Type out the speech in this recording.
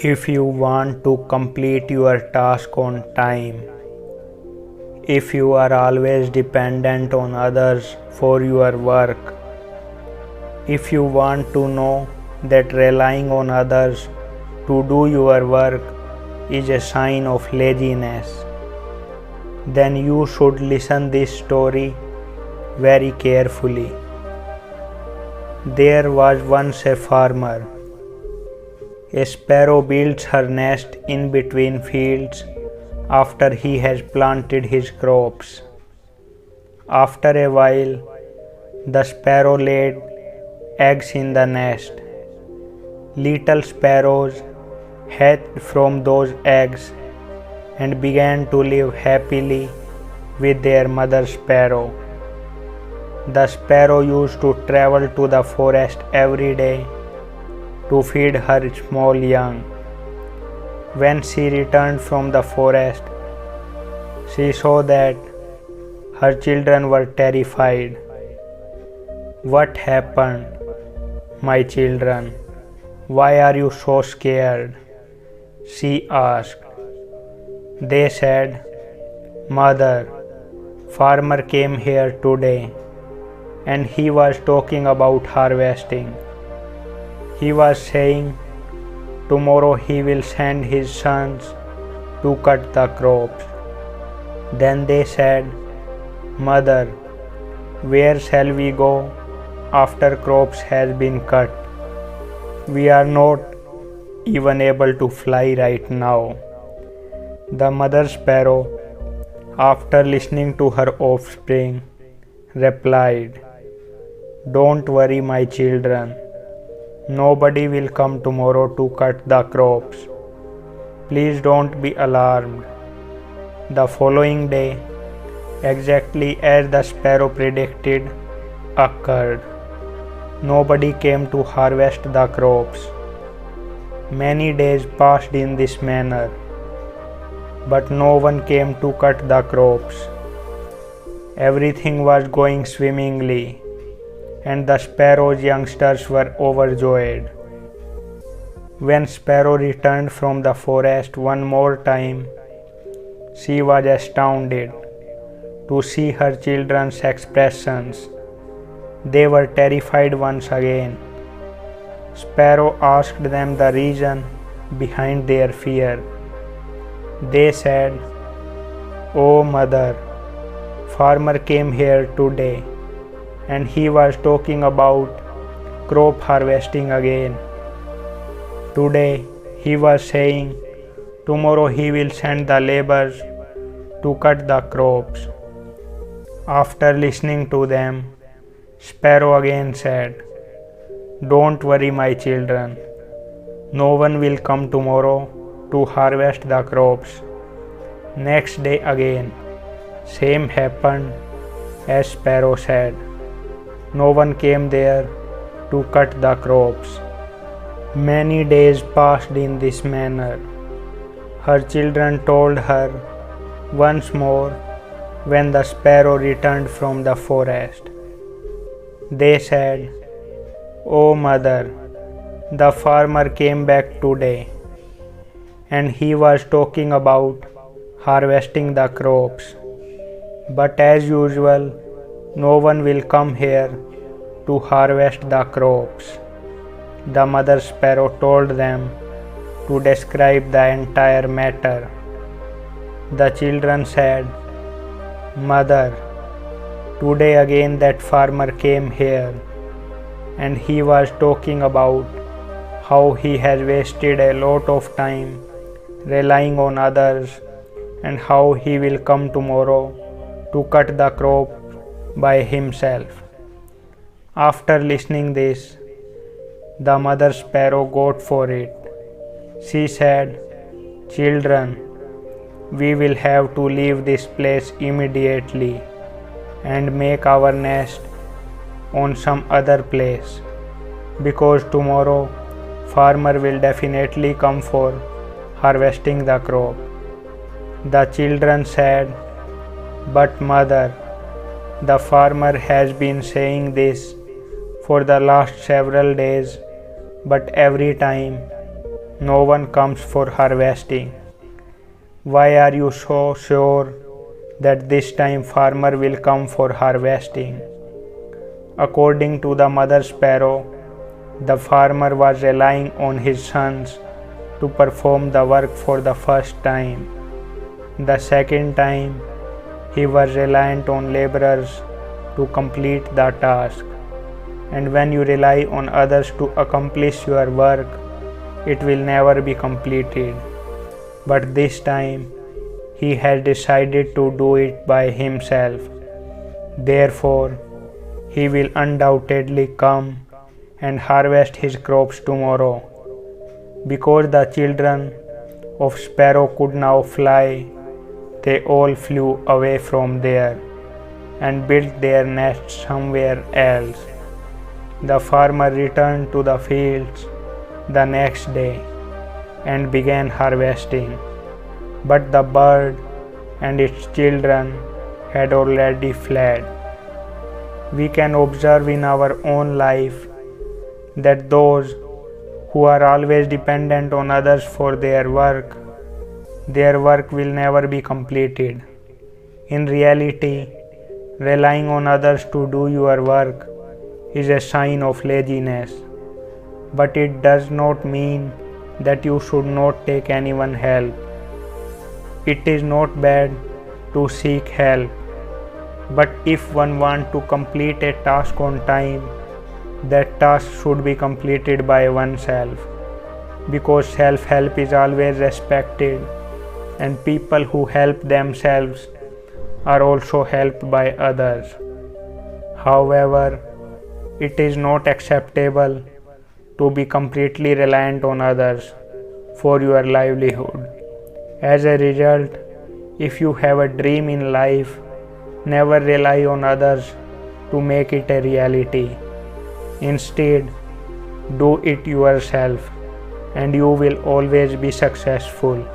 If you want to complete your task on time, if you are always dependent on others for your work, if you want to know that relying on others to do your work is a sign of laziness, then you should listen this story very carefully. There was once a farmer. A sparrow builds her nest in between fields after he has planted his crops. After a while, the sparrow laid eggs in the nest. Little sparrows hatched from those eggs and began to live happily with their mother sparrow. The sparrow used to travel to the forest every day to feed her small young. When she returned from the forest, she saw that her children were terrified. "What happened, my children? Why are you so scared?" she asked. They said, "Mother, farmer came here today and he was talking about harvesting. He was saying tomorrow he will send his sons to cut the crops." Then they said, "Mother, where shall we go after crops has been cut? We are not even able to fly right now." The mother sparrow, after listening to her offspring, replied, "Don't worry, my children. Nobody will come tomorrow to cut the crops. Please don't be alarmed." The following day, exactly as the sparrow predicted, occurred. Nobody came to harvest the crops. Many days passed in this manner, but no one came to cut the crops. Everything was going swimmingly, and the sparrow's youngsters were overjoyed. When Sparrow returned from the forest one more time, she was astounded to see her children's expressions. They were terrified once again. Sparrow asked them the reason behind their fear. They said, "Oh mother, farmer came here today and he was talking about crop harvesting again. Today he was saying tomorrow he will send the laborers to cut the crops." After listening to them, Sparrow again said, "Don't worry, my children. No one will come tomorrow to harvest the crops." Next day again, same happened as Sparrow said. No one came there to cut the crops. Many days passed in this manner. Her children told her once more when the sparrow returned from the forest. They said, "Oh mother, the farmer came back today and he was talking about harvesting the crops. But as usual, no one will come here to harvest the crops." The mother sparrow told them to describe the entire matter. The children said, "Mother, today again that farmer came here and he was talking about how he has wasted a lot of time relying on others and how he will come tomorrow to cut the crop by himself." After listening this, the mother sparrow got for it. She said, "Children, we will have to leave this place immediately and make our nest on some other place, because tomorrow farmer will definitely come for harvesting the crop." The children said, "But mother, the farmer has been saying this for the last several days, but every time no one comes for harvesting. Why are you so sure that this time farmer will come for harvesting? According to the mother sparrow, the farmer was relying on his sons to perform the work for the first time. The second time, he was reliant on laborers to complete the task. And when you rely on others to accomplish your work, it will never be completed. But this time, he has decided to do it by himself. Therefore, he will undoubtedly come and harvest his crops tomorrow. Because the children of sparrow could now fly, they all flew away from there and built their nests somewhere else. The farmer returned to the fields the next day and began harvesting, but the bird and its children had already fled. We can observe in our own life that those who are always dependent on others for their work will never be completed. In reality, relying on others to do your work is a sign of laziness, but it does not mean that you should not take anyone's help. It is not bad to seek help, but if one wants to complete a task on time, that task should be completed by oneself, because self-help is always respected and people who help themselves are also helped by others. However, it is not acceptable to be completely reliant on others for your livelihood. As a result, if you have a dream in life, never rely on others to make it a reality. Instead, do it yourself and you will always be successful.